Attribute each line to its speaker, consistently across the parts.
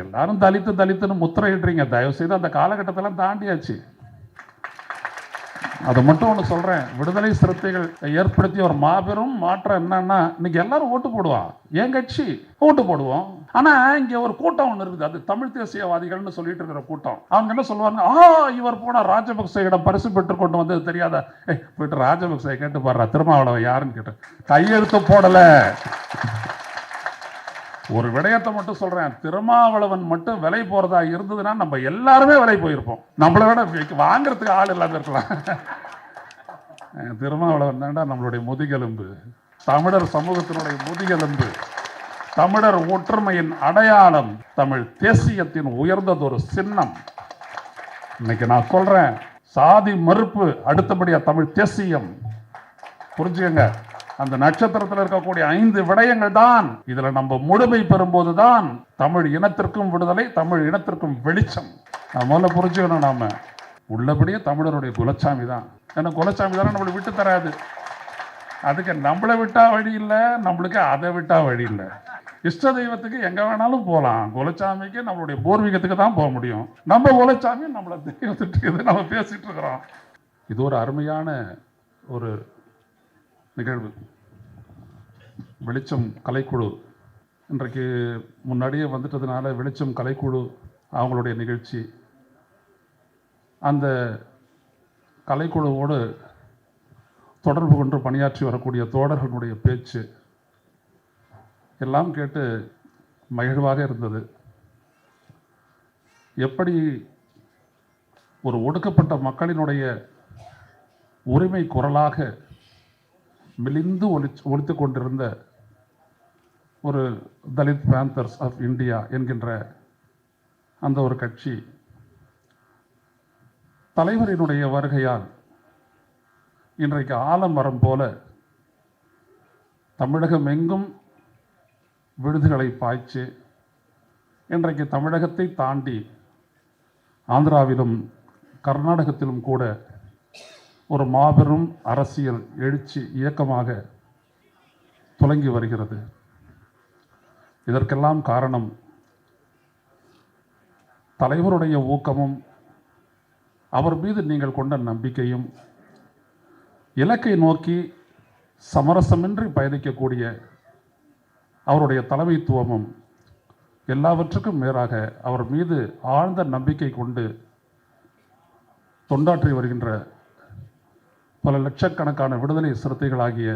Speaker 1: எல்லாரும் தலித்துன்னு முத்திரையிடுறீங்க. தயவு செய்து அந்த காலகட்டத்தெல்லாம் தாண்டியாச்சு. அதை மட்டும் ஒன்று சொல்கிறேன், விடுதலை சிறுத்தைகள் ஏற்படுத்திய ஒரு மாபெரும் மாற்றம் என்னன்னா, இன்னைக்கு எல்லாரும் ஓட்டு போடுவான். என் கட்சி ஓட்டு போடுவோம். ஆனால் இங்கே ஒரு கூட்டம் ஒன்று இருக்குது, அது தமிழ் தேசியவாதிகள்னு சொல்லிட்டு இருக்கிற கூட்டம். அவங்க என்ன சொல்லுவாங்க, இவர் போனால் ராஜபக்சேயிடம் பரிசு பெற்று கொண்டு வந்தது தெரியாதா? போயிட்டு ராஜபக்சே கேட்டு பாடுறா, திருமாவளவன் யாருன்னு கேட்டு கையெழுத்து போடலை. ஒரு விடயத்தை மட்டும் சொல்றேன், திருமாவளவன் மட்டும் விலை போறதா இருந்ததுன்னா நம்ம எல்லாருமே விலை போயிருப்போம். நம்மளை விட வாங்கறதுக்கு ஆள் இல்லாத இருக்கலாம். திருமாவளவன் தாண்டா நம்மளுடைய முதுகெலும்பு, தமிழர் சமூகத்தினுடைய முதுகெலும்பு, தமிழர் ஒற்றுமையின் அடையாளம், தமிழ் தேசியத்தின் உயர்ந்ததொரு சின்னம். இன்னைக்கு நான் சொல்றேன், சாதி மறுப்பு அடுத்தபடியா தமிழ் தேசியம். புரிஞ்சுக்கங்க, அந்த நட்சத்திரத்தில் இருக்கக்கூடிய 5 விடயங்கள் தான் இதுல நம்ம முழுமை பெறும்போதுதான் தமிழ் இனத்திற்கும் விடுதலை, தமிழ் இனத்திற்கும் வெளிச்சம். முதல்ல புரிஞ்சுக்கணும், நாம உள்ளபடியே தமிழருடைய குலச்சாமி தான். ஏன்னா குலச்சாமி தானே நம்மளை விட்டு தராது. அதுக்கு நம்மளை விட்டா வழி இல்லை, நம்மளுக்கு அதை விட்டா வழி இல்லை. இஷ்ட தெய்வத்துக்கு எங்க வேணாலும் போகலாம், குலச்சாமிக்கு நம்மளுடைய பூர்வீகத்துக்கு தான் போக முடியும். நம்ம குலச்சாமி நம்மளை தெய்வத்துக்கு நம்ம பேசிட்டு இருக்கிறோம். இது ஒரு அருமையான ஒரு நிகழ்வு. வெளிச்சம் கலைக்குழு இன்றைக்கு முன்னாடியே வந்துட்டதுனால வெளிச்சம் கலைக்குழு அவங்களுடைய நிகழ்ச்சி, அந்த கலைக்குழுவோடு தொடர்பு கொண்டு பணியாற்றி வரக்கூடிய தோழர்களுடைய பேச்சு எல்லாம் கேட்டு மகிழ்வாக இருந்தது. எப்படி ஒரு ஒடுக்கப்பட்ட மக்களினுடைய உரிமை குரலாக மெலிந்து ஒலித்து கொண்டிருந்த ஒரு தலித் பேந்தர்ஸ் ஆஃப் இந்தியா என்கின்ற அந்த ஒரு கட்சி தலைவரினுடைய வருகையால் இன்றைக்கு ஆலமரம் போல தமிழகம் எங்கும் விடுதிகளை பாய்ச்சி இன்றைக்கு தமிழகத்தை தாண்டி ஆந்திராவிலும் கர்நாடகத்திலும் கூட ஒரு மாபெரும் அரசியல் எழுச்சி இயக்கமாக துலங்கி வருகிறது. இதற்கெல்லாம் காரணம் தலைவருடைய ஊக்கமும் அவர் மீது நீங்கள் கொண்ட நம்பிக்கையும், இலக்கை நோக்கி சமரசமின்றி பயணிக்கக்கூடிய அவருடைய தலைமைத்துவமும், எல்லாவற்றுக்கும் மேலாக அவர் மீது ஆழ்ந்த நம்பிக்கை கொண்டு தொண்டாற்றி வருகின்ற பல லட்சக்கணக்கான விடுதலை சிறுத்தைகளாகிய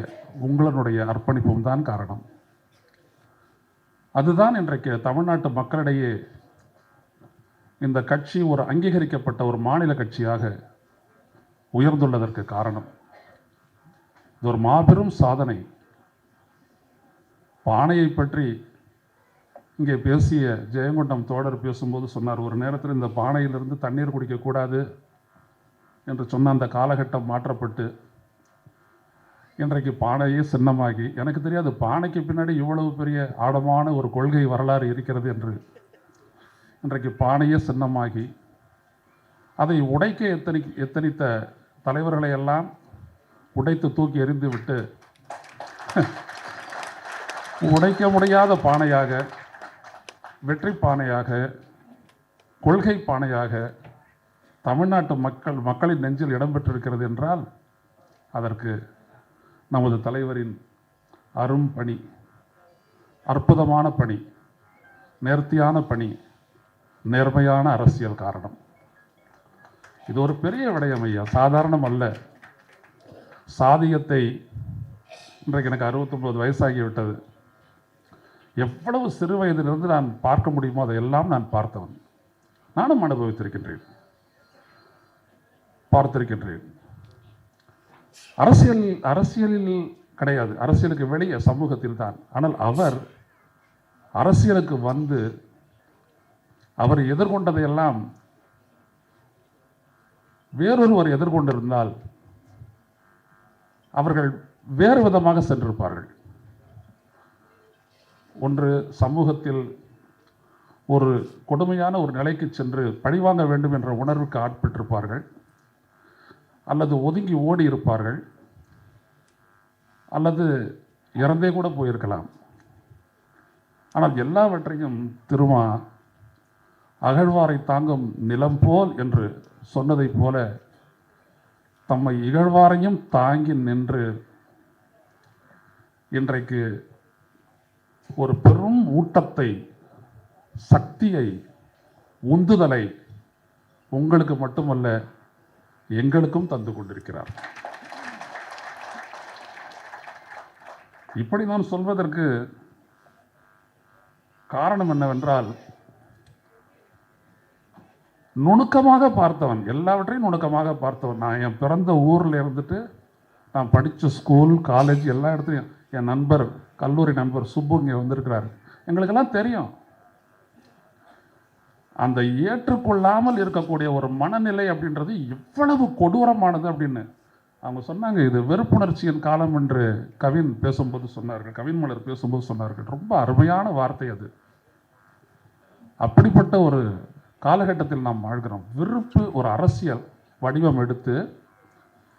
Speaker 1: உங்களுடைய அர்ப்பணிப்பும் தான் காரணம். அதுதான் இன்றைக்கு தமிழ்நாட்டு மக்களிடையே இந்த கட்சி ஒரு அங்கீகரிக்கப்பட்ட ஒரு மாநில கட்சியாக உயர்ந்துள்ளதற்கு காரணம். இது ஒரு மாபெரும் சாதனை. பானையை பற்றி இங்கே பேசிய ஜெயங்கொண்டம் தோழர் பேசும்போது சொன்னார், ஒரு நேரத்தில் இந்த பானையிலிருந்து தண்ணீர் குடிக்கக்கூடாது என்று சொன்ன அந்த காலகட்டம் மாற்றப்பட்டு இன்றைக்கு பானையே சின்னமாகி, எனக்கு தெரியாது பானைக்கு பின்னாடி இவ்வளவு பெரிய ஆழமான ஒரு கொள்கை வரலாறு இருக்கிறது என்று. இன்றைக்கு பானையே சின்னமாகி அதை உடைக்க எத்தனித்த தலைவர்களை எல்லாம் உடைத்து தூக்கி எறிந்து விட்டு உடைக்க முடியாத பானையாக, வெற்றி பானையாக, கொள்கை பானையாக தமிழ்நாட்டு மக்களின் நெஞ்சில் இடம்பெற்றிருக்கிறது என்றால் அதற்கு நமது தலைவரின் அரும் பணி, அற்புதமான பணி, நேர்த்தியான பணி, நேர்மையான அரசியல் காரணம். இது ஒரு பெரிய விடயம் ஐயா, சாதாரணம் அல்ல. சாதியத்தை இன்றைக்கு எனக்கு 69 வயசாகிவிட்டது. எவ்வளவு சிறு வயதிலிருந்து நான் பார்க்க முடியுமோ அதையெல்லாம் நான் பார்த்தவன். நானும் அனுபவித்திருக்கின்றேன், பார்த்திருக்கின்றேன். அரசியலில் கிடையாது, அரசியலுக்கு வெளியே சமூகத்தில் தான். ஆனால் அவர் அரசியலுக்கு வந்து அவர் எதிர்கொண்டதையெல்லாம் வேறொருவர் எதிர்கொண்டிருந்தால் அவர்கள் வேறு விதமாக சென்றிருப்பார்கள். ஒன்று சமூகத்தில் ஒரு கொடுமையான ஒரு நிலைக்கு சென்று பழிவாங்க வேண்டும் என்ற உணர்வுக்கு ஆட்பட்டிருப்பார்கள், அல்லது ஒதுங்கி ஓடி இருப்பார்கள், அல்லது இறந்தே கூட போயிருக்கலாம். ஆனால் எல்லாவற்றையும் திருமா அகழ்வாரை தாங்கும் நிலம் போல் என்று சொன்னதைப் போல தம்மை இகழ்வாரையும் தாங்கி நின்று இன்றைக்கு ஒரு பெரும் ஊட்டத்தை, சக்தியை, உந்துதலை உங்களுக்கு மட்டுமல்ல எங்களுக்கும் தந்து கொண்டிருக்கிறார். இப்படி நான் சொல்வதற்கு காரணம் என்னவென்றால், நுணுக்கமாக பார்த்தவன், எல்லாவற்றையும் நுணுக்கமாக பார்த்தவன். நான் என் பிறந்த ஊரில் இருந்துட்டு நான் படித்த ஸ்கூல், காலேஜ் எல்லா இடத்துலையும் என் நண்பர், கல்லூரி நண்பர் சுப்பு இங்கே வந்திருக்கிறார். எங்களுக்கெல்லாம் தெரியும் அந்த ஏற்றுக்கொள்ளாமல் இருக்கக்கூடிய ஒரு மனநிலை அப்படின்றது எவ்வளவு கொடூரமானது அப்படின்னு அவங்க சொன்னாங்க. இது வெறுப்புணர்ச்சியின் காலம் என்று கவின் பேசும்போது சொன்னார்கள், கவின் மலர் பேசும்போது சொன்னார்கள். ரொம்ப அருமையான வார்த்தை அது. அப்படிப்பட்ட ஒரு காலகட்டத்தில் நாம் வாழ்கிறோம். வெறுப்பு ஒரு அரசியல் வடிவம் எடுத்து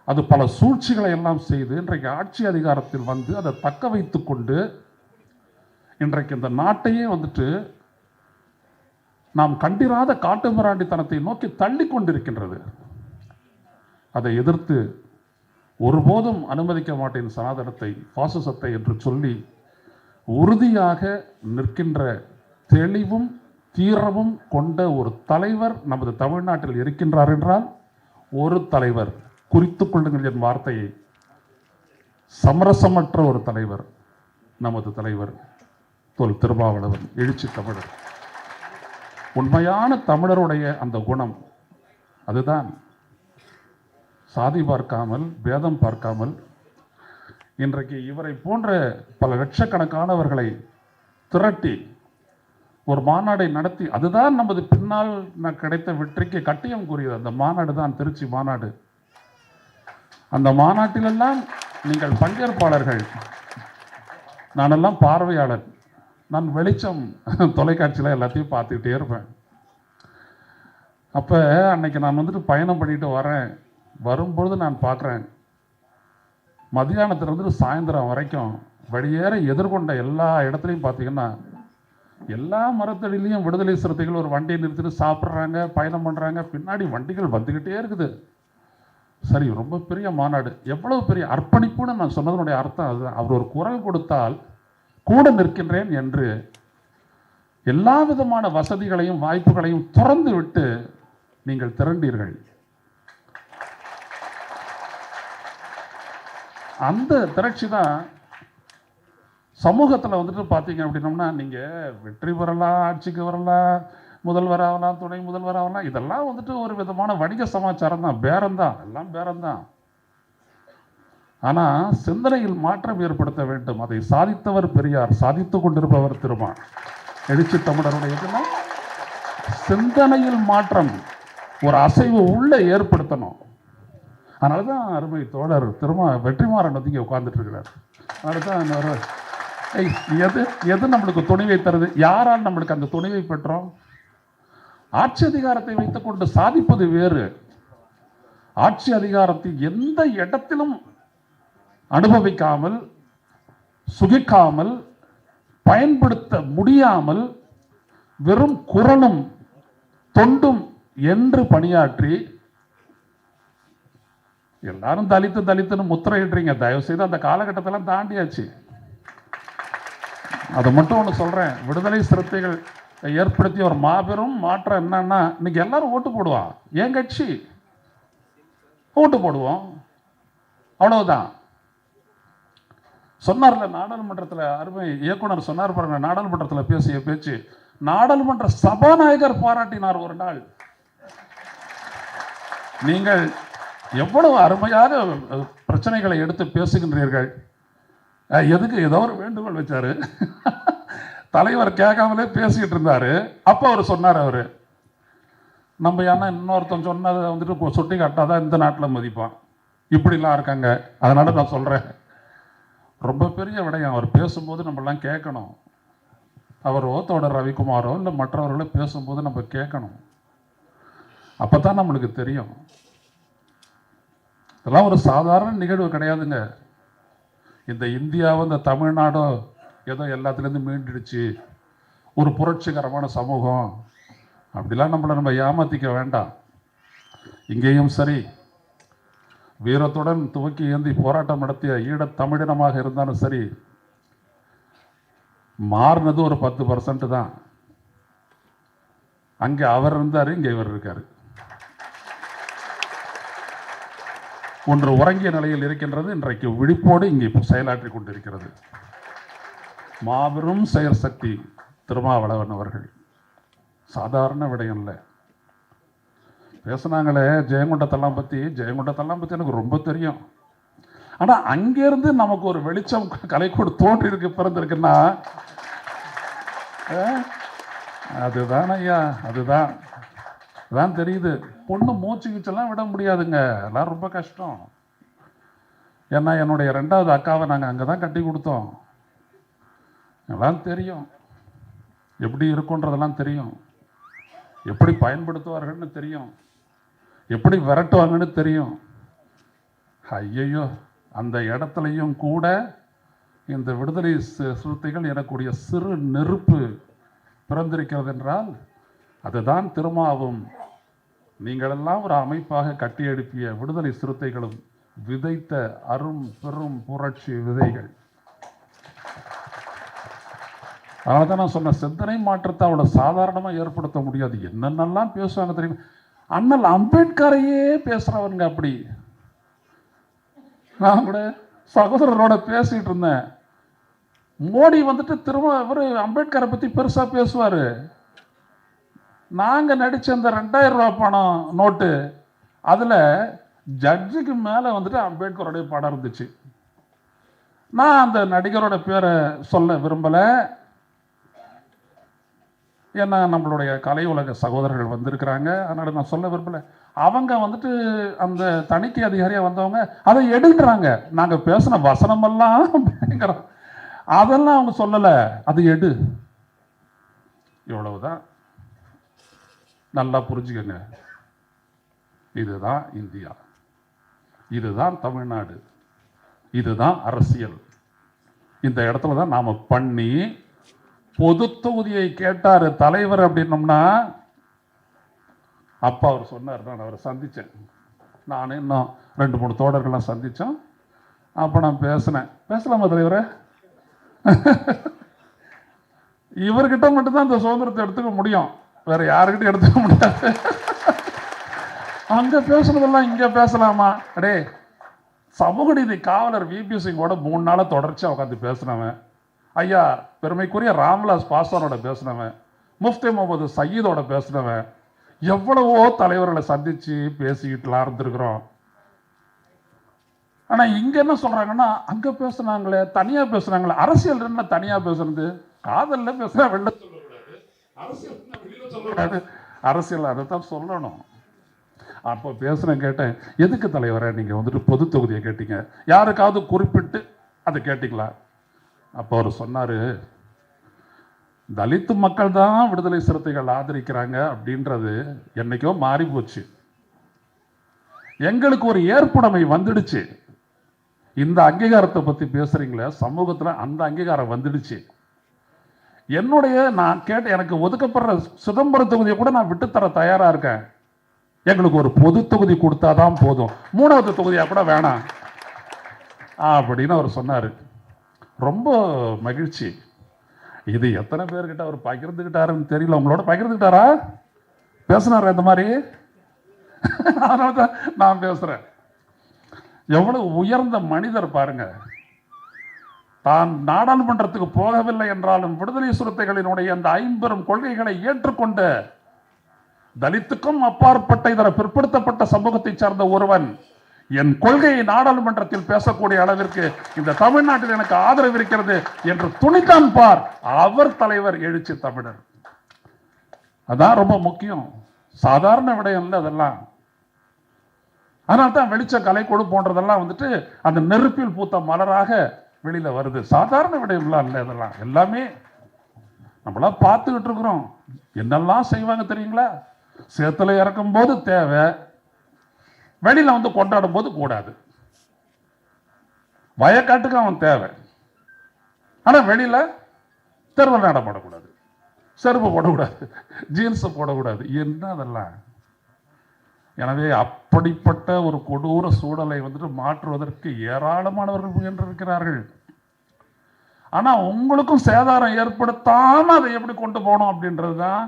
Speaker 1: அது பல சூழ்ச்சிகளை எல்லாம் செய்து இன்றைக்கு ஆட்சி அதிகாரத்தில் வந்து அதை தக்க வைத்து கொண்டு இன்றைக்கு இந்த நாட்டையே வந்துட்டு நாம் கண்டிராத காட்டு மிராண்டித்தனத்தை நோக்கி தள்ளி கொண்டிருக்கின்றது. அதை எதிர்த்து ஒருபோதும் அனுமதிக்க மாட்டேன் சனாதனத்தை, பாசிசத்தை என்று சொல்லி உறுதியாக நிற்கின்ற தெளிவும் தீரமும் கொண்ட ஒரு தலைவர் நமது தமிழ்நாட்டில் இருக்கின்றார் என்றால், ஒரு தலைவர், குறித்துக் கொள்ளுங்கள் என் வார்த்தையை, சமரசமற்ற ஒரு தலைவர் நமது தலைவர் தொல் திருமாவளவன், எழுச்சி தமிழர். உண்மையான தமிழருடைய அந்த குணம் அதுதான். சாதி பார்க்காமல், பேதம் பார்க்காமல் இன்றைக்கு இவரை போன்ற பல லட்சக்கணக்கானவர்களை திரட்டி ஒரு மாநாடை நடத்தி, அதுதான் நமது பின்னால் கிடைத்த வெற்றிக்கு கட்டியம் கூறியது. அந்த மாநாடு தான் திருச்சி மாநாடு. அந்த மாநாட்டிலெல்லாம் நீங்கள் பங்கேற்பாளர்கள், நானெல்லாம் பார்வையாளர். நான் வெளிச்சம் தொலைக்காட்சியில் எல்லாத்தையும் பார்த்துக்கிட்டே இருப்பேன். அப்போ அன்னைக்கு நான் வந்துட்டு பயணம் பண்ணிட்டு வரேன். வரும்பொழுது நான் பார்க்குறேன், மத்தியானத்திலிருந்து சாயந்தரம் வரைக்கும் வெளியேற எதிர்கொண்ட எல்லா இடத்துலையும் பார்த்தீங்கன்னா எல்லா மரத்தடியிலையும் விடுதலை சிறுத்தைகள் ஒரு வண்டியை நிறுத்திட்டு சாப்பிட்றாங்க, பயணம் பண்ணுறாங்க. பின்னாடி வண்டிகள் வந்துக்கிட்டே இருக்குது. சரி, ரொம்ப பெரிய மாநாடு, எவ்வளவு பெரிய அர்ப்பணிப்புன்னு நான் சொன்னதனுடைய அர்த்தம் அதுதான். அவர் ஒரு குரல் கொடுத்தால் கூட நிற்கின்றேன் என்று எல்லா விதமான வசதிகளையும் வாய்ப்புகளையும் திறந்து விட்டு நீங்கள் திரண்டீர்கள். அந்த திரட்சி தான் சமூகத்தில் வந்துட்டு பார்த்தீங்க அப்படின்னோம்னா, நீங்கள் வெற்றி பெறலாம், ஆட்சிக்கு வரலாம், முதல்வர் ஆகலாம், துணை முதல்வர் ஆகலாம், இதெல்லாம் வந்துட்டு ஒரு விதமான வணிக சமாச்சாரம் தான், பேரம்தான், எல்லாம் பேரம்தான். ஆனால் சிந்தனையில் மாற்றம் ஏற்படுத்த வேண்டும். அதை சாதித்தவர் பெரியார், சாதித்து கொண்டிருப்பவர் திருமா. எழுச்சி தமிழருடைய சிந்தனையில் மாற்றம், ஒரு அசைவு உள்ள ஏற்படுத்தணும். அதனால தான் அருமை தோழர் திருமா வெற்றிமாறன் வந்து இங்கே உட்கார்ந்துட்டு இருக்கிறார். அதனால தான் எது எது நம்மளுக்கு துணிவை தருது? யாரால் நம்மளுக்கு அந்த துணிவை பெற்றோம்? ஆட்சி அதிகாரத்தை வைத்துக் கொண்டு சாதிப்பது வேறு. ஆட்சி அதிகாரத்தை எந்த இடத்திலும் அனுபவிக்காமல், சுகிக்காமல், பயன்படுத்த முடியாமல் வெறும் குரலும் தொண்டும் என்று பணியாற்றி, எல்லாரும் தலித்து தலித்துன்னு முத்திரையிடுறீங்க. தயவு செய்து அந்த காலகட்டத்தெல்லாம் தாண்டியாச்சு. அதை மட்டும் ஒன்று சொல்கிறேன், விடுதலை சிறுத்தைகள் ஏற்படுத்திய ஒரு மாபெரும் மாற்றம் என்னன்னா, இன்னைக்கு எல்லாரும் ஓட்டு போடுவான். என் கட்சி ஓட்டு போடுவோம், அவ்வளவுதான். சொன்னார்ல நாடாளுமன்றத்தில், அருமை இயக்குனர் சொன்னார் பாருங்க, நாடாளுமன்றத்தில் பேசிய பேச்சு நாடாளுமன்ற சபாநாயகர் பாராட்டினார் ஒரு நாள். நீங்கள் எவ்வளவு அருமையாக பிரச்சனைகளை எடுத்து பேசுகின்றீர்கள். எதுக்கு ஏதோ ஒரு வேண்டுகோள் வச்சாரு, தலைவர் கேட்காமலே பேசிக்கிட்டு இருந்தாரு. அப்போ அவர் சொன்னார், அவரு நம்ம ஏன்னா இன்னொருத்தன் சொன்னதை வந்துட்டு சுட்டி காட்டாதான் இந்த நாட்டில் மதிப்பான், இப்படிலாம் இருக்காங்க. அதனால நான் சொல்றேன், ரொம்ப பெரிய விடயம். அவர் பேசும்போது நம்மளாம் கேட்கணும். அவரோ தோழர் ரவிக்குமாரோ இல்லை மற்றவர்களோ பேசும்போது நம்ம கேட்கணும். அப்பதான் நம்மளுக்கு தெரியும். இதெல்லாம் ஒரு சாதாரண நிகழ்வு கிடையாதுங்க. இந்த இந்தியாவும் இந்த தமிழ்நாடும் ஏதோ எல்லாத்துலேருந்து மீண்டுடுச்சு, ஒரு புரட்சிகரமான சமூகம், அப்படிலாம் நம்ம ஏமாத்திக்க வேண்டாம். இங்கேயும் சரி, வீரத்துடன் துவக்கி ஏந்தி போராட்டம் நடத்திய ஈழத் தமிழினமாக இருந்தாலும் சரி, மாறினது ஒரு 10% தான். அங்கே அவர் இருந்தார், இங்கே இவர் இருக்காரு. ஒன்று உறங்கிய நிலையில் இருக்கின்றது, இன்றைக்கு விழிப்போடு இங்கே செயலாற்றி கொண்டிருக்கிறது. மாபெரும் செயல் சக்தி திருமாவளவன் அவர்கள். சாதாரண விடயம் இல்லை. பேசுனாங்களே ஜெயங்கொண்டத்தெல்லாம் பற்றி எனக்கு ரொம்ப தெரியும். ஆனால் அங்கேருந்து நமக்கு ஒரு வெளிச்சம் கலைக்கூட தோன்றி இருக்கு, பிறந்திருக்குன்னா அதுதான் ஐயா, அதுதான் தெரியுது. பொண்ணு மூச்சு கீச்செல்லாம் விட முடியாதுங்க, எல்லாம் ரொம்ப கஷ்டம். ஏன்னா என்னுடைய 2வது அக்காவை நாங்கள் அங்கே தான் கட்டி கொடுத்தோம். எல்லாம் தெரியும், எப்படி இருக்குன்றதெல்லாம் தெரியும், எப்படி பயன்படுத்துவார்கள்னு தெரியும், எப்படி விரட்டுவாங்கன்னு தெரியும். ஐயையோ, அந்த இடத்துலையும் கூட இந்த விடுதலை சிறுத்தைகள் எனக்குடைய சிறு நெருப்பு பிறந்திருக்கிறது என்றால் அதுதான் திருமாவும் நீங்களெல்லாம் ஒரு அமைப்பாக கட்டி எழுப்பிய விடுதலை சிறுத்தைகளும் விதைத்த அரும் பெரும் புரட்சி விதைகள். அதனால தான் நான் சொன்ன சிந்தனை மாற்றத்தை அவ்வளோ சாதாரணமாக ஏற்படுத்த முடியாது. என்னென்னலாம் பேசுவாங்க தெரியுமா? அண்ணல் அம்பேத்கரையே பேசுகிறவங்க. அப்படி நான் கூட சகோதரரோட பேசிகிட்டு இருந்தேன். மோடி வந்துட்டு திரும்ப இவர் அம்பேத்கரை பற்றி பெருசாக பேசுவார். நாங்கள் நடித்த அந்த 2000 ரூபா பணம் நோட்டு, அதில் ஜட்ஜுக்கு மேலே வந்துட்டு அம்பேத்கருடைய படம் இருந்துச்சு. நான் அந்த நடிகரோட பேரை சொல்ல விரும்பலை, ஏன்னா நம்மளுடைய கலை உலக சகோதரர்கள் வந்திருக்கிறாங்க, அதனால் நான் சொல்ல விரும்பலை. அவங்க வந்துட்டு அந்த தணிக்கை அதிகாரியாக வந்தவங்க அதை எடுக்கிறாங்க. நாங்கள் பேசின வசனமெல்லாம் பயங்கரம், அதெல்லாம் அவங்க சொல்லலை, அது எடு. இவ்வளவுதான். நல்லா புரிஞ்சுக்கங்க. இதுதான் இந்தியா, இதுதான் தமிழ்நாடு, இதுதான் அரசியல். இந்த இடத்துல தான் நாம பண்ணி பொது தொகுதியை கேட்டார் தலைவர் அப்படின்னோம்னா, அப்பா அவர் சொன்னார். நான் அவரை சந்தித்தேன், நான் இன்னும் 2-3 தோழர்கள்லாம் சந்தித்தோம். அப்போ நான் பேசலாமா தலைவரை? இவர்கிட்ட மட்டும்தான் இந்த சுதந்திரத்தை எடுத்துக்க முடியும், வேற யாருக்கிட்டையும் எடுத்துக்க முடியாது. அங்கே பேசுனதெல்லாம் இங்கே பேசலாமா? அடே, சமூக நீதி காவலர் விபி சிங்கோட 3 நாளாக தொடர்ச்சியாக உட்காந்து பேசினவன், ஐயா பெருமைக்குரிய ராம்விலாஸ் பாஸ்வானோட பேசினவன், முஃப்தி முகமது சயீதோட பேசினவன், எவ்வளவோ தலைவர்களை சந்திச்சு பேசிக்கிட்டுலாம் இருந்திருக்கிறோம். ஆனால் இங்கே என்ன சொல்கிறாங்கன்னா, அங்கே பேசுனாங்களே, தனியாக பேசுனாங்களே. அரசியல் என்ன தனியாக பேசுறது? காதலில் பேசுனா வெளில சொல்லக்கூடாது, அரசியல் சொல்லக்கூடாது. அரசியல் அதை தான் சொல்லணும். அப்போ பேசுகிறேன், கேட்டேன், எதுக்கு தலைவரை நீங்கள் வந்துட்டு பொது தொகுதியை கேட்டீங்க? யாருக்காவது குறிப்பிட்டு அதை கேட்டீங்களா? அப்போ அவர் சொன்னார், தலித்து மக்கள் தான் விடுதலை சிறுத்தைகள் ஆதரிக்கிறாங்க அப்படின்றது என்னைக்கோ மாறி போச்சு. எங்களுக்கு ஒரு ஏற்புடைமை வந்துடுச்சு. இந்த அங்கீகாரத்தை பற்றி பேசுகிறீங்களே, சமூகத்தில் அந்த அங்கீகாரம் வந்துடுச்சு. நான் கேட்ட எனக்கு ஒதுக்கப்படுற சிதம்பரம் தொகுதியை கூட நான் விட்டுத்தர தயாராக இருக்கேன். எங்களுக்கு ஒரு பொது தொகுதி கொடுத்தாதான் போதும், 3வது தொகுதியாக கூட வேணாம் அப்படின்னு அவர் சொன்னார். ரொம்ப மகிழ்ச்சி. இது எத்தனை பேர்கிட்ட அவர் பகிர்ந்துக்கிட்டாருன்னு தெரியல. உங்களோட பகிர்ந்துக்கிட்டாரா? பேசினார் இந்த மாதிரி? அதனால தான் நான் பேசுகிறேன். எவ்வளவு உயர்ந்த மனிதர் பாருங்க. தான் நாடாளுமன்றத்துக்கு போகவில்லை என்றாலும் விடுதலை சிறுத்தைகளினுடைய அந்த 50 கொள்கைகளை ஏற்றுக்கொண்ட தலித்துக்கும் அப்பாற்பட்ட இதர பிற்படுத்தப்பட்ட சமூகத்தை சார்ந்த ஒருவன் என் கொள்கையை நாடாளுமன்றத்தில் பேசக்கூடிய அளவிற்கு இந்த தமிழ்நாட்டில் எனக்கு ஆதரவு இருக்கிறது என்று துணித்தான் பார். அவர் தலைவர் எழுச்சி தமிழர். அதான் ரொம்ப முக்கியம், சாதாரண விடயம் இல்லை அதெல்லாம். அதனால தான் வெளிச்ச கலைக்கொடு போன்றதெல்லாம் வந்துட்டு அந்த நெருப்பில் பூத்த மலராக வெளியில வருது. சாதாரண விடயம்லாம் இல்லை, அதெல்லாம் எல்லாமே நம்மளாம் பார்த்துக்கிட்டு இருக்கிறோம். என்னெல்லாம் செய்வாங்க தெரியுங்களா? சேத்துல இறக்கும் போது தேவை, வெளியில வந்து கொண்டாடும் போது கூடாது. வயக்காட்டுக்கு அவன் தேவை, ஆனா வெளியில தெருவில் நடப்படக்கூடாது. செருப்பு போடக்கூடாது, ஜீன்ஸை போடக்கூடாது, என்ன அதெல்லாம். எனவே அப்படிப்பட்ட ஒரு கொடூர சூழலை வந்துட்டு மாற்றுவதற்கு ஏராளமானவர்கள் முயன்றிருக்கிறார்கள். ஆனா உங்களுக்கும் சேதாரம் ஏற்படுத்தாம அதை எப்படி கொண்டு போகணும் அப்படின்றதுதான்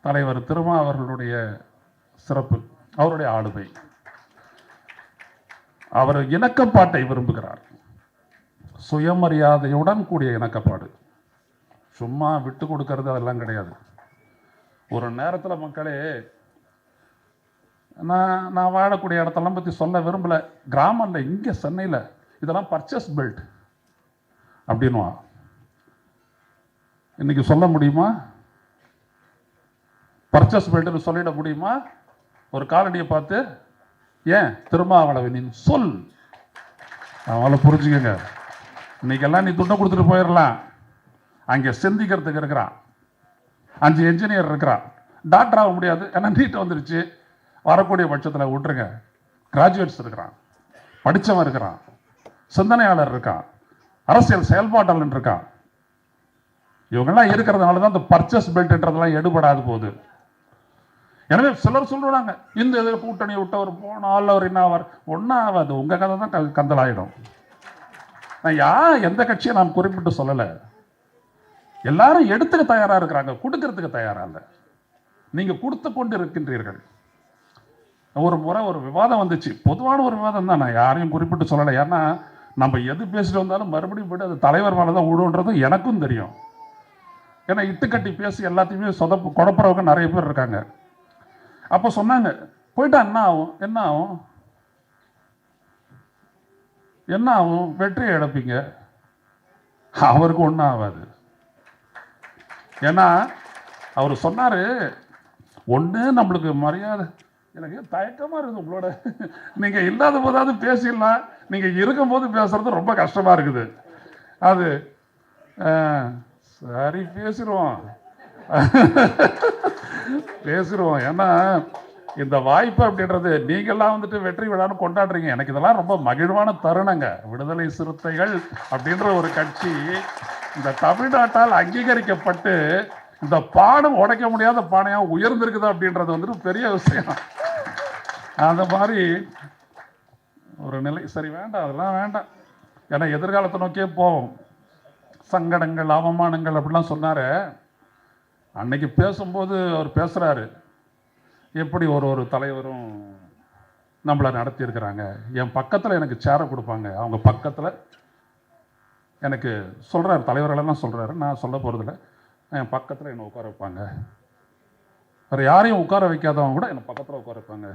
Speaker 1: தலைவர் திருமா அவர்களுடைய சிறப்பு, அவருடைய ஆளுமை. அவர் இணக்கப்பாட்டை விரும்புகிறார், சுயமரியாதையுடன் கூடிய இணக்கப்பாடு. சும்மா விட்டு கொடுக்கறது அதெல்லாம் கிடையாது. ஒரு நேரத்தில் மக்களே, நான் வாழக்கூடிய இடத்தெல்லாம் பற்றி சொல்ல விரும்பல, கிராமம்ல இங்கே சென்னையில் இதெல்லாம் பர்ச்சேஸ் பெல்ட் அப்படின்வா. இன்னைக்கு சொல்ல முடியுமா? பர்ச்சேஸ் பெல்ட்னு சொல்லிட முடியுமா? ஒரு காலனியை பார்த்து ஏன் திருமாவளவனின் சொல் அவங்கள புரிஞ்சுக்கங்க. இன்னைக்கெல்லாம் நீ துண்டை கொடுத்துட்டு போயிடலாம், அங்கே சிந்திக்கிறதுக்கு இருக்கிறான், 5 என்ஜினியர் இருக்கிறான், டாக்டர் ஆக முடியாது ஏன்னா நீட் வந்துருச்சு, வரக்கூடிய பட்சத்தில் விட்டுருங்க. கிராஜுவேட்ஸ் இருக்கிறான், படித்தவன் இருக்கிறான், சிந்தனையாளர் இருக்கான், அரசியல் செயல்பாட்டாளன் இருக்கான். இவங்கெல்லாம் இருக்கிறதுனால தான் இந்த பர்ச்சேஸ் பெல்ட்ன்றதெல்லாம் எடுபடாது போகுது. எனவே சிலர் சொல்றாங்க, இந்த இதில் கூட்டணி விட்டவர் போனால் அவர் என்ன ஆவார்? ஒன்றும் ஆகாது, உங்கள் கதை தான் கந்தலாயிடும். நான் எந்த கட்சியை நான் குறிப்பிட்டு சொல்லலை, எல்லாரும் எடுத்துக்க தயாராக இருக்கிறாங்க, கொடுக்கறதுக்கு தயாராக இல்லை. நீங்கள் கொடுத்து கொண்டு இருக்கின்றீர்கள். ஒரு முறை ஒரு விவாதம் வந்துச்சு, பொதுவான ஒரு விவாதம் தான், நான் யாரையும் குறிப்பிட்டு சொல்லலை. ஏன்னா நம்ம எது பேசிட்டு வந்தாலும் மறுபடியும் போய்ட்டு அது தலைவர் மேலே தான் விடுன்றது எனக்கும் தெரியும். ஏன்னா இட்டுக்கட்டி பேசி எல்லாத்தையுமே குழப்பறவங்க நிறைய பேர் இருக்காங்க. அப்போ சொன்னாங்க, போயிட்டா என்ன ஆகும், என்ன ஆகும், என்ன ஆகும், வெற்றியை இழப்பீங்க. அவருக்கு ஒன்றும் ஆகாது. ஏன்னா அவர் சொன்னார், ஒன்று நம்மளுக்கு மரியாதை. எனக்கு தயக்கமாக இருக்குது உங்களோட, நீங்கள் இல்லாத போதாவது பேசிடலாம், நீங்கள் இருக்கும்போது பேசுறது ரொம்ப கஷ்டமாக இருக்குது. அது சரி பேசிடுவோம் பேசிடுவோம். ஏன்னா இந்த வாய்ப்பு அப்படின்றது நீங்கள்லாம் வந்துட்டு வெற்றி விழான்னு கொண்டாடுறீங்க, எனக்கு இதெல்லாம் ரொம்ப மகிழ்வான தருணங்க. விடுதலை சிறுத்தைகள் அப்படின்ற ஒரு கட்சி இந்த தமிழ்நாட்டால் அங்கீகரிக்கப்பட்டு இந்த பாடம் உடைக்க முடியாத பானையாக உயர்ந்திருக்குது அப்படின்றது வந்துட்டு பெரிய விஷயம். அந்த மாதிரி ஒரு நிலை சரி வேண்டாம், அதெல்லாம் வேண்டாம். ஏன்னா எதிர்காலத்தை நோக்கியே போவோம். சங்கடங்கள் அவமானங்கள் அப்படிலாம் சொன்னார். அன்னைக்கு பேசும்போது அவர் பேசுகிறாரு, எப்படி ஒரு தலைவரும் நம்மளை நடத்தியிருக்கிறாங்க. என் பக்கத்தில் எனக்கு சேரை கொடுப்பாங்க, அவங்க பக்கத்தில் எனக்கு சொல்கிறாரு, தலைவர்களெல்லாம் சொல்கிறாரு, நான் சொல்ல போகிறதில்ல, என் பக்கத்தில் என்னை உட்கார வைப்பாங்க, வேறு யாரையும் உட்கார வைக்காதவங்க கூட என்னை பக்கத்தில் உட்கார வைப்பாங்க.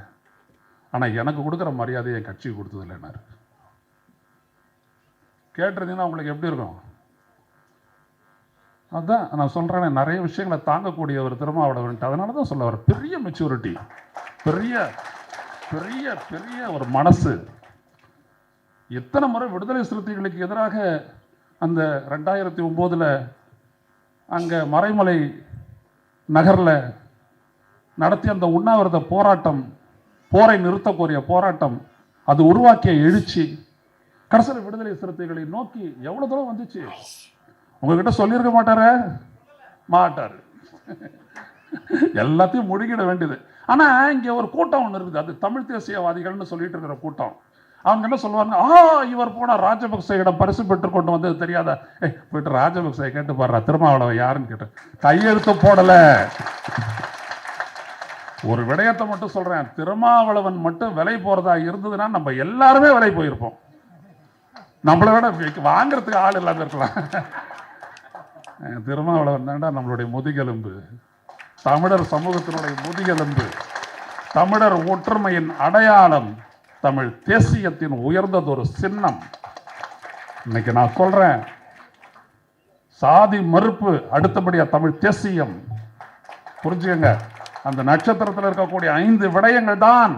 Speaker 1: ஆனால் எனக்கு கொடுக்குற மரியாதையை என் கட்சிக்கு கொடுத்ததில்லைன்னாரு. கேட்டிருந்தீங்கன்னா உங்களுக்கு எப்படி இருக்கும்? அதுதான் நான் சொல்கிறேன், நிறைய விஷயங்களை தாங்கக்கூடிய ஒரு திருமாவளவன். அதனால தான் சொல்ல வர பெரிய மெச்சூரிட்டி, பெரிய பெரிய பெரிய ஒரு மனசு. எத்தனை முறை விடுதலை சிறுத்தைகளுக்கு எதிராக அந்த 2009 அங்கே மறைமலை நகரில் நடத்திய அந்த உண்ணாவிரத போராட்டம், போரை நிறுத்தக்கூடிய போராட்டம், அது உருவாக்கிய எழுச்சி கடைசியில் விடுதலை சிறுத்தைகளை நோக்கி எவ்வளோ தூரம் வந்துச்சு உங்ககிட்ட சொல்லியிருக்க மாட்டார். எல்லாத்தையும் முழுகிட வேண்டியது. ஆனால் இங்கே ஒரு கூட்டம் ஒன்று இருக்குது, அது தமிழ் தேசியவாதிகள்னு சொல்லிட்டு இருக்கிற கூட்டம். அவங்க என்ன சொல்லுவாங்க, இவர் போனால் ராஜபக்சேயிடம் பரிசு பெற்று கொண்டு வந்தது தெரியாதா? போயிட்டு ராஜபக்சே கேட்டு பாடுறா, திருமாவளவன் யாருன்னு கேட்டு கையெழுத்து போடல. ஒரு விடயத்தை மட்டும் சொல்றேன், திருமாவளவன் மட்டும் விலை போறதா இருந்ததுன்னா நம்ம எல்லாருமே விலை போயிருப்போம். நம்மளை விட வாங்கறதுக்கு ஆள் இல்லாம இருக்கலாம். திருமாவளவன் தாண்டா நம்மளுடைய முதுகெலும்பு, தமிழர் சமூகத்தினுடைய முதுகெலும்பு, தமிழர் ஒற்றுமையின் அடையாளம், தமிழ் தேசியத்தின் உயர்ந்ததொரு சின்னம். இன்னைக்கு நான் சொல்றேன், சாதி மறுப்பு அடுத்தபடியா தமிழ் தேசியம். புரிஞ்சுக்கங்க, அந்த நட்சத்திரத்தில் இருக்கக்கூடிய 5 விடயங்கள் தான்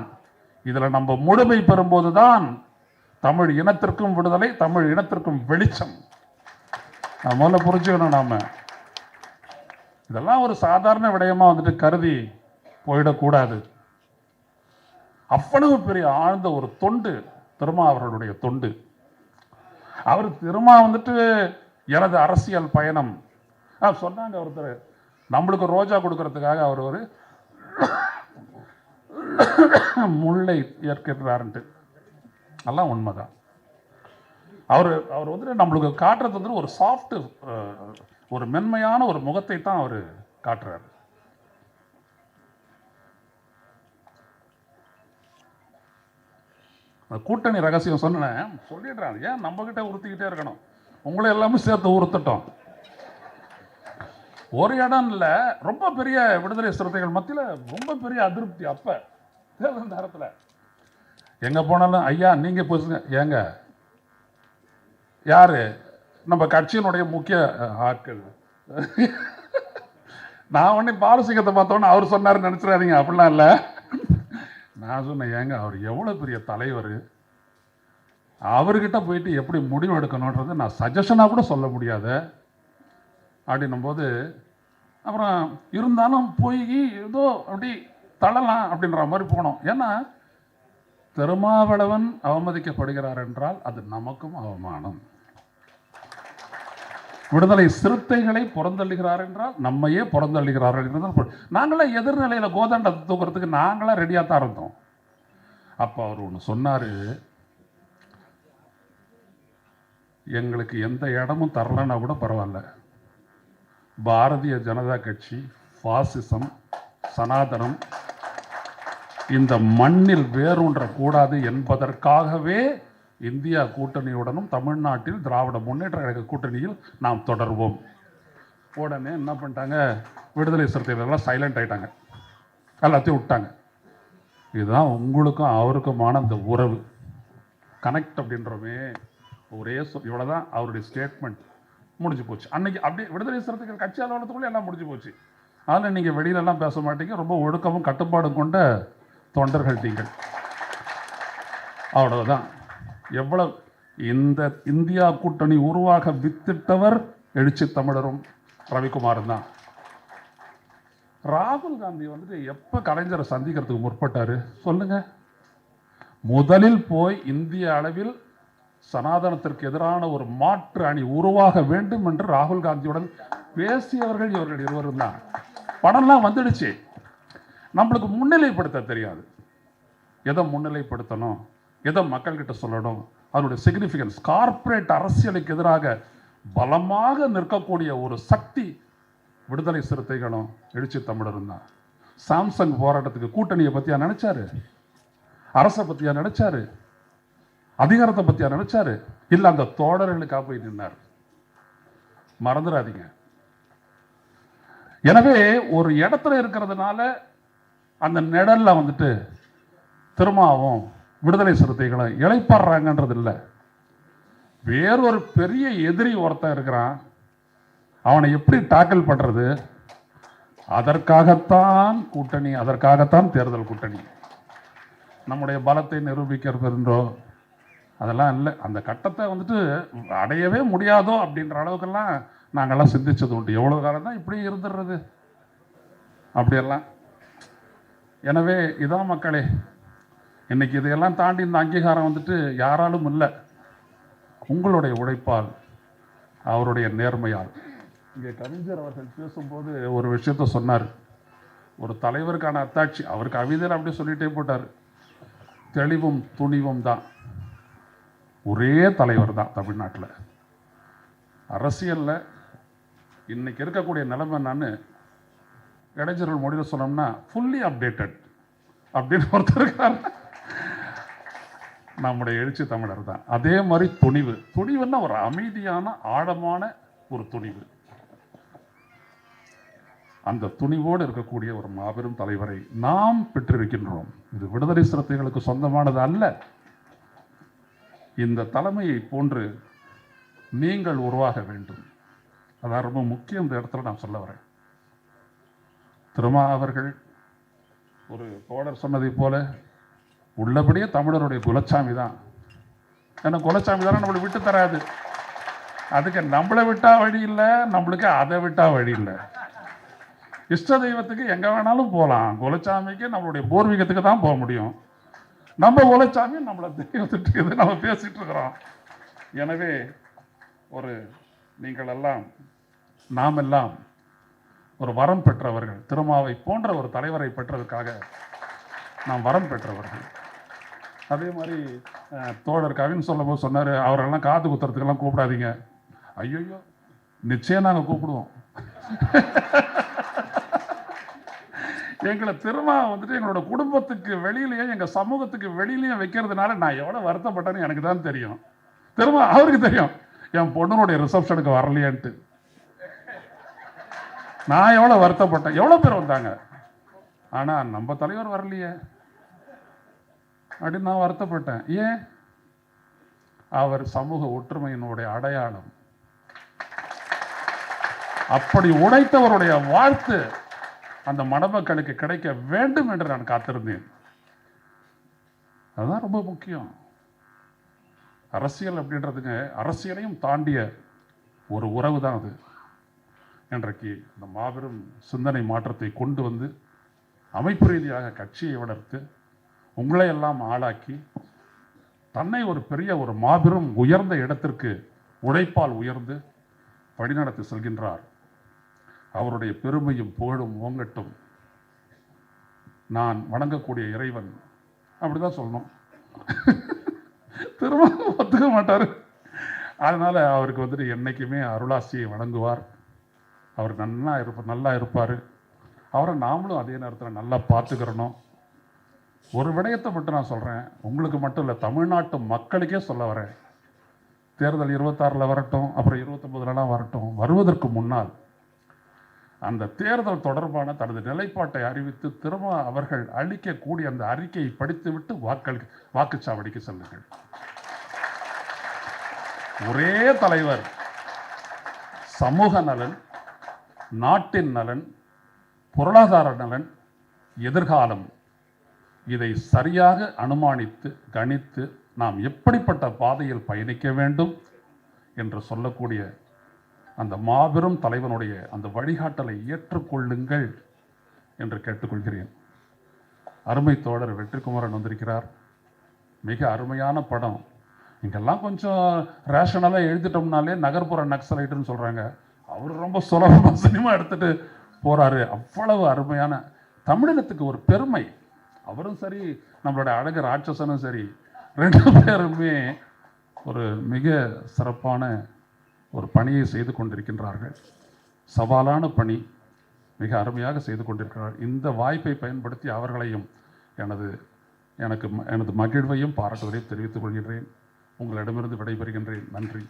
Speaker 1: இதுல நம்ம முழுமை பெறும்போதுதான் தமிழ் இனத்திற்கும் விடுதலை, தமிழ் இனத்திற்கும் வெளிச்சம். முதல்ல புரிஞ்சுக்கணும். நாம இதெல்லாம் ஒரு சாதாரண விடயமா வந்துட்டு கருதி போயிடக்கூடாது. அவ்வளவு பெரிய ஆழ்ந்த ஒரு தொண்டு திருமா அவர்களுடைய தொண்டு. அவர் திருமா வந்துட்டு எனது அரசியல் பயணம் சொன்னாங்க ஒருத்தர், நம்மளுக்கு ரோஜா கொடுக்கறதுக்காக அவர் ஒரு முல்லை ஏற்கிறாருன்ட்டு எல்லாம் உண்மைதான். அவர் வந்துட்டு நம்மளுக்கு காட்டுறது வந்து ஒரு சாஃப்ட், ஒரு மென்மையான ஒரு முகத்தை தான் அவர் காட்டுறாரு. கூட்டணி ரகசியம் சொன்னேன், சொல்லிடுறாங்க. ஏன் நம்ம கிட்ட உறுத்திக்கிட்டே இருக்கணும்? உங்களை எல்லாமே சேர்த்து உறுத்தட்டும். ஒரு இடம் இல்லை, ரொம்ப பெரிய விடுதலை சிறுத்தைகள் மத்தியில் ரொம்ப பெரிய அதிருப்தி. அப்ப தேர்தல் நேரத்தில் எங்க போனாலும் ஐயா நீங்க பேசுங்க. ஏங்க யாரு நம்ம கட்சியினுடைய முக்கிய ஆட்கள். நான் உடனே பாலசிங்கத்தை பார்த்தோன்னே அவர் சொன்னாருன்னு நினைச்சிடாதீங்க, அப்படிலாம் இல்லை. நான் சொன்னேன், ஏங்க அவர் எவ்வளோ பெரிய தலைவர், அவர்கிட்ட போயிட்டு எப்படி முடிவு எடுக்கணுன்றது நான் சஜஷனாக கூட சொல்ல முடியாத அப்படின்னும் போது, அப்புறம் இருந்தாலும் போய் ஏதோ அப்படி தள்ளலாம் அப்படின்ற மாதிரி போனோம். ஏன்னா திருமாவளவன் அவமதிக்கப்படுகிறார் என்றால் அது நமக்கும் அவமானம். விடுதலை சிறுத்தைகளை புறந்தள்ளுகிறார் என்றால் நம்மையே புறந்தள்ளுகிறார்கள் என்றால் நாங்களே எதிர்நிலையில கோதண்டத்தை தூக்குறதுக்கு நாங்களா ரெடியாக தான் இருந்தோம். அப்போ அவர் ஒன்று சொன்னார், எங்களுக்கு எந்த இடமும் தரலன்னா கூட பரவாயில்ல, பாரதிய ஜனதா கட்சி, பாசிசம், சனாதனம் இந்த மண்ணில் வேரூன்ற கூடாது என்பதற்காகவே இந்தியா கூட்டணியுடனும் தமிழ்நாட்டில் திராவிட முன்னேற்ற கழக கூட்டணியில் நாம் தொடர்வோம். உடனே என்ன பண்ணிட்டாங்க, விடுதலை சிறுத்தைகள் சைலண்ட் ஆயிட்டாங்க, எல்லாத்தையும் விட்டாங்க. இதுதான் உங்களுக்கும் அவருக்குமான அந்த உறவு, கனெக்ட் அப்படின்றமே. ஒரே இவ்வளோதான் அவருடைய ஸ்டேட்மெண்ட், முடிஞ்சு போச்சு. அன்னைக்கு அப்படியே விடுதலை சிறுத்தைகள் கட்சி அலுவலகத்துக்குள்ளே எல்லாம் முடிஞ்சு போச்சு. அதில் நீங்கள் வெளியிலெல்லாம் பேச மாட்டீங்க, ரொம்ப ஒழுக்கமும் கட்டுப்பாடும் கொண்ட தொண்டர்கள் நீங்கள், அவ்வளவுதான். எவ்வளவு இந்த இந்தியா கூட்டணி உருவாக வித்திட்டவர் எழுச்சி தமிழரும் ரவிக்குமாரும் தான். ராகுல் காந்தி வந்துட்டு எப்ப கலைஞரை சந்திக்கிறதுக்கு முற்பட்டாரு சொல்லுங்க? முதலில் போய் இந்திய அளவில் சனாதனத்திற்கு எதிரான ஒரு மாற்று அணி உருவாக வேண்டும் என்று ராகுல் காந்தியுடன் பேசியவர்கள் இவர்கள் இருவரும் தான். படம்லாம் வந்துடுச்சு, நம்மளுக்கு முன்னிலைப்படுத்த தெரியாது. எதை முன்னிலைப்படுத்தணும், எதை மக்கள்கிட்ட சொல்லணும், அதனுடைய சிக்னிஃபிகன்ஸ். கார்ப்பரேட் அரசியலுக்கு எதிராக பலமாக நிற்கக்கூடிய ஒரு சக்தி விடுதலை சிறுத்தைகளும் எழுச்சி தமிழரும் தான். சாம்சங் போராட்டத்துக்கு கூட்டணியை பற்றியா நினைச்சாரு? அரசை பற்றியா நினைச்சாரு? அதிகாரத்தை பற்றியா நினைச்சாரு? இல்லை அந்த தோழர்களுக்காக போய் நின்னார். மறந்துடாதீங்க. எனவே ஒரு இடத்துல இருக்கிறதுனால அந்த நிழல்ல வந்துட்டு திருமாவும் விடுதலை சிறுத்தைகளும் இளைப்பாடுறாங்கன்றது இல்லை. வேறொரு பெரிய எதிரி ஒருத்தன் இருக்கிறான், அவனை எப்படி டாக்கிள் பண்றது, அதற்காகத்தான் கூட்டணி, அதற்காகத்தான் தேர்தல் கூட்டணி. நம்முடைய பலத்தை நிரூபிக்கிறது என்றோ அதெல்லாம் இல்லை. அந்த கட்டத்தை வந்துட்டு அடையவே முடியாதோ அப்படின்ற அளவுக்கெல்லாம் நாங்கள்லாம் சிந்திச்சது உண்டு. எவ்வளோ காலம் தான் இப்படி இருந்துடுறது அப்படியெல்லாம். எனவே இதான் மக்களே, இன்னைக்கு இதையெல்லாம் தாண்டி இந்த அங்கீகாரம் வந்துட்டு யாராலும் இல்லை, உங்களுடைய உழைப்பால், அவருடைய நேர்மையால். இங்கே கவிஞர் அவர்கள் பேசும்போது ஒரு விஷயத்த சொன்னார், ஒரு தலைவருக்கான அத்தாட்சி. அவர் கவிதையில் அப்படியே சொல்லிட்டே போட்டார், தெளிவும் துணிவும் தான் ஒரே தலைவர் தான் தமிழ்நாட்டில். அரசியலில் இன்னைக்கு இருக்கக்கூடிய நிலைமை நான் இடைஞ்சர்கள் மொழியில் சொன்னோம்னா ஃபுல்லி அப்டேட்டட் அப்படின்னு ஒருத்தர் இருக்கார், நம்முடைய எழுச்சி தமிழர் தான். அதே மாதிரி துணிவு, துணிவுன்னா ஒரு அமைதியான ஆழமான ஒரு துணிவு. அந்த துணிவோடு இருக்கக்கூடிய ஒரு மாபெரும் தலைவரை நாம் பெற்றிருக்கின்றோம். இது விடுதலை சிறுத்தைகளுக்கு சொந்தமானது அல்ல. இந்த தலைமையை போன்று நீங்கள் உருவாக வேண்டும். அதான் ரொம்ப முக்கியம். இந்த இடத்துல நான் சொல்ல வரேன், திருமா அவர்கள் ஒரு தோழர் சொன்னதை போல உள்ளபடியே தமிழருடைய குலச்சாமி தான். ஏன்னா குலச்சாமி தானே நம்மளை விட்டு தராது. அதுக்கு நம்மளை விட்டா வழி இல்லை, நம்மளுக்கு அதை விட்டா வழி இல்லை. இஷ்ட தெய்வத்துக்கு எங்க வேணாலும் போகலாம், குலச்சாமிக்கு நம்மளுடைய பூர்வீகத்துக்கு தான் போக முடியும். நம்ம குலச்சாமி நம்மளை தெய்வத்துக்கு நம்ம பேசிட்டு இருக்கிறோம். எனவே ஒரு நீங்கள் எல்லாம் நாம் எல்லாம் ஒரு வரம் பெற்றவர்கள். திருமாவை போன்ற ஒரு தலைவரை பெற்றதற்காக நாம் வரம் பெற்றவர்கள். அதே மாதிரி தோழர் கவின் சொல்லும்போது சொன்னார், அவரெல்லாம் காது குத்துறதுக்கெல்லாம் கூப்பிடாதீங்க. ஐயோ, நிச்சயம் நாங்கள் கூப்பிடுவோம். எங்களை திருமா வந்துட்டு எங்களோட குடும்பத்துக்கு வெளியிலேயே எங்கள் சமூகத்துக்கு வெளியிலேயே வைக்கிறதுனால நான் எவ்வளோ வருத்தப்பட்டேன்னு எனக்கு தான் தெரியும். திருமா அவருக்கு தெரியும் என் பொண்ணுடைய ரிசப்ஷனுக்கு வரலையேன்ட்டு நான் எவ்வளோ வருத்தப்பட்டேன். எவ்வளோ பேர் வந்தாங்க, ஆனால் நம்ம தலைவர் வரலையே அப்படின்னு நான் வருத்தப்பட்டேன். ஏன்? அவர் சமூக ஒற்றுமையினுடைய அடையாளம். அப்படி உடைத்தவருடைய வாழ்த்து அந்த மணமக்களுக்கு கிடைக்க வேண்டும் என்று நான் காத்திருந்தேன். அதுதான் ரொம்ப முக்கியம். அரசியல் அப்படின்றதுங்க அரசியலையும் தாண்டிய ஒரு உறவு தான் அது. இன்றைக்கு இந்த மாபெரும் சிந்தனை மாற்றத்தை கொண்டு வந்து அமைப்பு ரீதியாக கட்சியை வளர்த்து உங்களை எல்லாம் ஆளாக்கி தன்னை ஒரு பெரிய ஒரு மாபெரும் உயர்ந்த இடத்திற்கு உழைப்பால் உயர்ந்து வழிநடத்தி செல்கின்றார். அவருடைய பெருமையும் புகழும் ஓங்கட்டும். நான் வணங்கக்கூடிய இறைவன் அப்படிதான் சொல்லணும். திரும்ப ஒத்துக்க மாட்டார். அதனால அவருக்கு வந்துட்டு என்னைக்குமே அருளாசியை வழங்குவார். அவர் நல்லா இருப்பார். அவரை நாமளும் அதே நேரத்தில் நல்லா பார்த்துக்கிறணும். ஒரு விடயத்தை மட்டும் நான் சொல்கிறேன், உங்களுக்கு மட்டும் இல்லை, தமிழ்நாட்டு மக்களுக்கே சொல்ல வரேன். தேர்தல் 26 வரட்டும், அப்புறம் 29 வரட்டும். வருவதற்கு முன்னால் அந்த தேர்தல் தொடர்பான தனது நிலைப்பாட்டை அறிவித்து திரும்ப அவர்கள் அளிக்கக்கூடிய அந்த அறிக்கையை படித்துவிட்டு வாக்குச்சாவடிக்கு செல்லுங்கள். ஒரே தலைவர் சமூக நலன், நாட்டின் நலன், பொருளாதார நலன், எதிர்காலம், இதை சரியாக அனுமானித்து கணித்து நாம் எப்படிப்பட்ட பாதையில் பயணிக்க வேண்டும் என்று சொல்லக்கூடிய அந்த மாபெரும் தலைவனுடைய அந்த வழிகாட்டலை ஏற்றுக்கொள்ளுங்கள் என்று கேட்டுக்கொள்கிறேன். அருமை தோழர் வெற்றிக்குமரன் வந்திருக்கிறார். மிக அருமையான படம். இங்கெல்லாம் கொஞ்சம் ரேஷனலாக எழுதிட்டோம்னாலே நகர்ப்புற நக்சலைட்டுன்னு சொல்கிறாங்க. அவர் ரொம்ப சுலபமாக சினிமா எடுத்துகிட்டு போகிறாரு. அவ்வளவு அருமையான தமிழினத்துக்கு ஒரு பெருமை. அவரும் சரி, நம்மளோட அழகு ராட்சசனும் சரி, 2 பேருமே ஒரு மிக சிறப்பான ஒரு பணியை செய்து கொண்டிருக்கின்றார்கள். சவாலான பணி, மிக அருமையாக செய்து கொண்டிருக்கிறார்கள். இந்த வாய்ப்பை பயன்படுத்தி அவர்களையும் எனது மகிழ்வையும் பாராட்டுவதையும் தெரிவித்துக் கொள்கின்றேன். உங்களிடமிருந்து விடைபெறுகின்றேன். நன்றி.